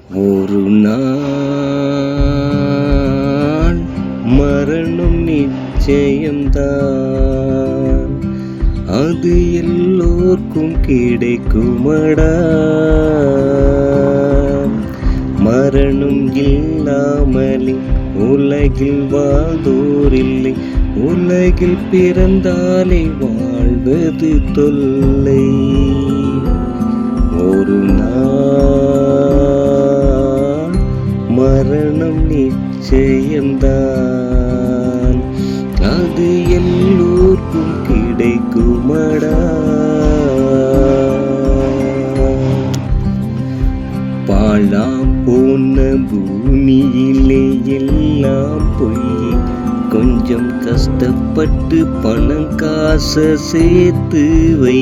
ஒரு நாள் மரணம் நிச்சயம்தான், அது எல்லோர்க்கும் கிடைக்குமடா. மரணம் இல்லாமலே உலகில் வாழ்ந்தோரில்லை, உலகில் பிறந்தாலே வாழ்வது தொல்லை. ஒரு நாள் மரணம் நிச்சயம்தான், அது எல்லோர்க்கும் கிடைக்குமடா. பாழாம் போன பூமியிலே எல்லாம் பொய், கொஞ்சம் கஷ்டப்பட்டு பணம் காசை சேர்த்து வை.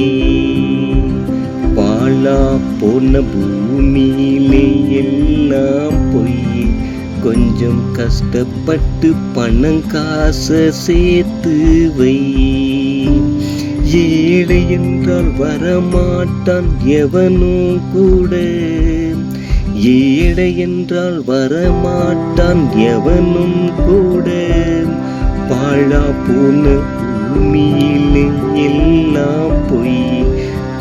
பாழா போன பூமியிலே எல்லாம் பொய், கொஞ்சம் கஷ்டப்பட்டு பணம் காசை சேர்த்து வை. ஏழை என்றால் வரமாட்டான் எவனும் கூட, ஏழை என்றால் வரமாட்டான் எவனும் கூட. பாழா போன பூமியிலே எல்லாம் பொய்,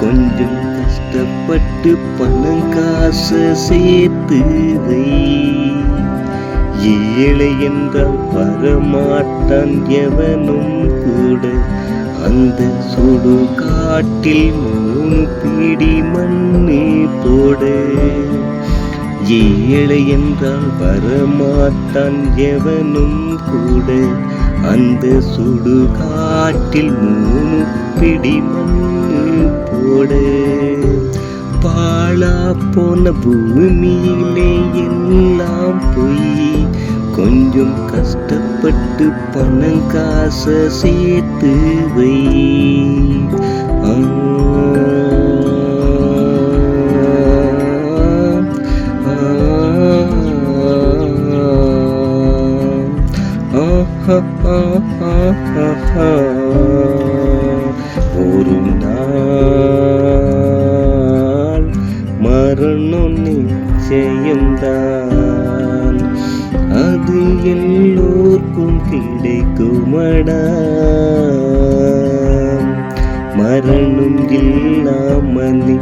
கொஞ்சம் கஷ்டப்பட்டு பணம் காசை சேர்த்து வை. ஏழை என்றால் வரமாட்டான் எவனும் கூட, அந்த சுடு காட்டில் 3 பிடி மண்ணு போட. ஏழை என்றால் வரமாட்டான் எவனும் கூட, அந்த சுடு காட்டில் 3 பிடி மண்ணு போட. பாழா போன பூமியிலே எல்லாம் பொய், கொஞ்சம் கஷ்டப்பட்டு பணம் காசை சேர்த்து வை. ஒரு நாள் மரணம் நிச்சயம்தான், அது எல்லோர்க்கும் கிடைக்குமடா. மரணம் இல்லாமலே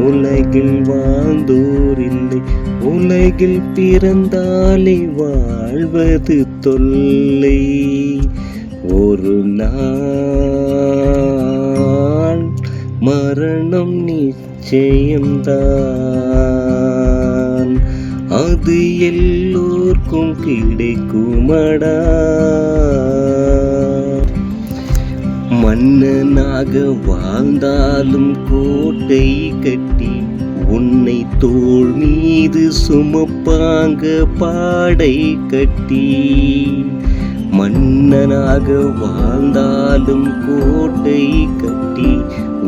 உலகில் வாழ்ந்தோரில்லை, உலகில் பிறந்தாலே வாழ்வது தொல்லை. ஒரு நாள் மரணம் நிச்சயம்தான், அது எல்லோர்க்கும் கிடைக்குமடா. மன்னனாக வாழ்ந்தாலும் கோட்டை கட்டி, உன்னை தோள் மீது சுமப்பாங்க பாடை கட்டி. மன்னனாக வாழ்ந்தாலும் கோட்டை கட்டி,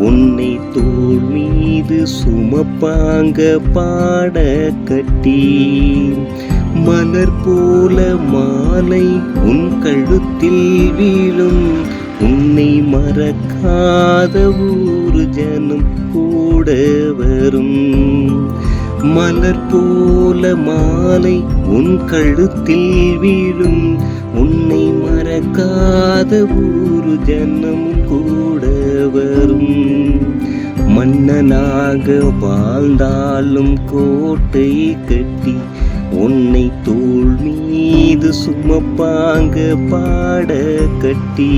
உன்னை தோள் மீது சுமப்பாங்க பாட கட்டி. மலர் போல மாலை உன் கழுத்தில் வீழும், உன்னை மறக்காத ஊரு ஜனம் கூட வரும். மலர் போல மாலை உன் கழுத்தில் வீழும், உன்னை மறக்காத ஊரு ஜனம் கூட வரும். மன்னனாக வாழ்ந்தாலும் கோட்டை கட்டி, உன்னை தோள் மீது சுமப்பாங்க பாட கட்டி.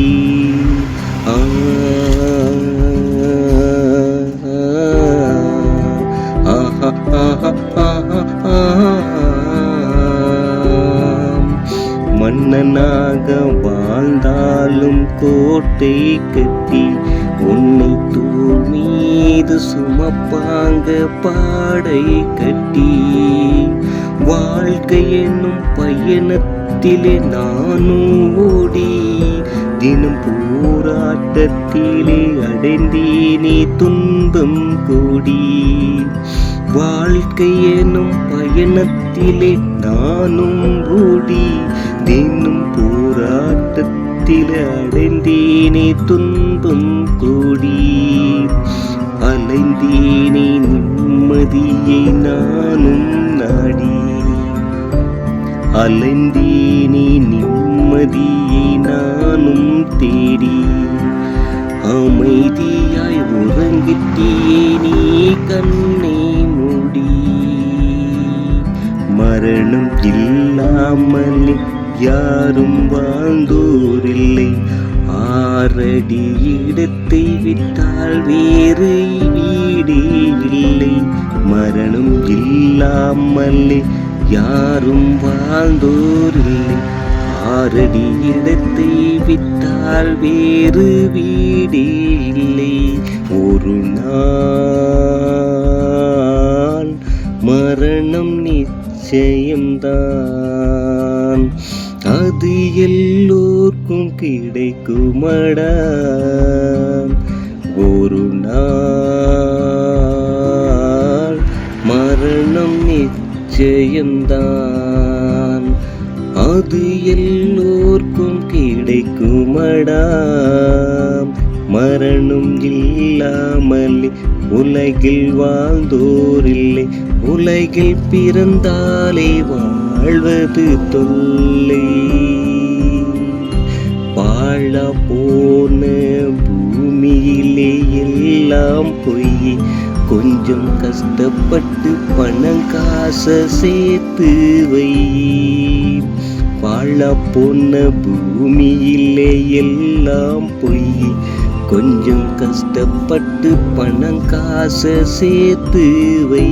மன்னனாக வாழ்ந்தாலும் கோட்டை கட்டி, உன்னை தோள் மீது சுமப்பாங்க பாடை கட்டி. வாழ்க்கை என்னும் பயணத்திலே நானும் ஓடி, தினம் போராட்டத்திலே அடைந்தேனே துன்பம் கூடி. வாழ்க்கை எனும் பயணத்திலே நானும் ஓடி, தினம் போராட்டத்திலே அடைந்தேனே துன்பம் கூடி. அலைந்தேனே நிம்மதியை நானும் நாடி, அலைந்தேனே நிம்மதியை நானும் தேடி அமைதியாய் உறங்கிட்டியே கண்ணை மூடி மரணம் இல்லாமலே யாரும் வாழ்ந்தோரில்லை ஆறடி இடத்தை விட்டால் வேறு வீடே இல்லை மரணம் இல்லாமலே யாரும் வாழ்ந்தோரில்லை ஆறடி இடத்தை விட்டால் வேறு வீடே இல்லை ஒரு நாள் மரணம் நிச்சயம்தான் அது எல்லோர்க்கும் கிடைக்குமடா ஒரு நாள் மரணம் நிச்சயம்தான் அது எல்லோர்க்கும் கிடைக்குமடா மரணம் இல்லாமலே உலகில் வாழ்ந்தோரில்லை உலகில் பிறந்தாலே வாழ்வது தொல்லை வாழ போன பூமியிலே எல்லாம் பொய் கொஞ்சம் கஷ்டப்பட்டு பணம் காசை சேர்த்து வை வாழ போன பூமியிலே எல்லாம் பொய் கொஞ்சம் கஷ்டப்பட்டு பணம் காசை சேர்த்து வை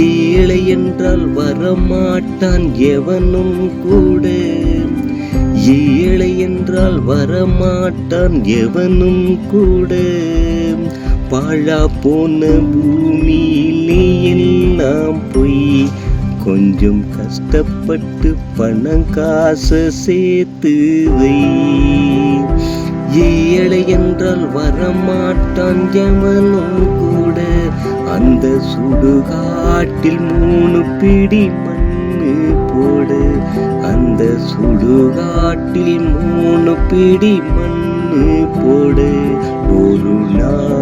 ஏழை என்றால் வரமாட்டான் எவனும் கூட ஏழை என்றால் வரமாட்டான் எவனும் கூட பாழா போன பூமியிலே எல்லாம் பொய் கொஞ்சம் கஷ்டப்பட்டு பணம் காசை சேர்த்து வை ஏழை என்றால் வரமாட்டான் எவனும் கூட அந்த சுடுகாட்டில் 3 பிடி மண்ணு போடு அந்த சுடுகாட்டில் 3 பிடி மண்ணு போடு ஒரு நாள்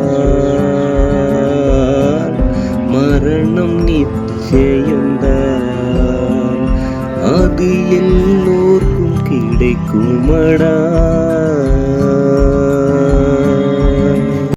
மரணம் நிச்சயம்தான் அது எல்லோர்க்கும் கிடைக்குமடா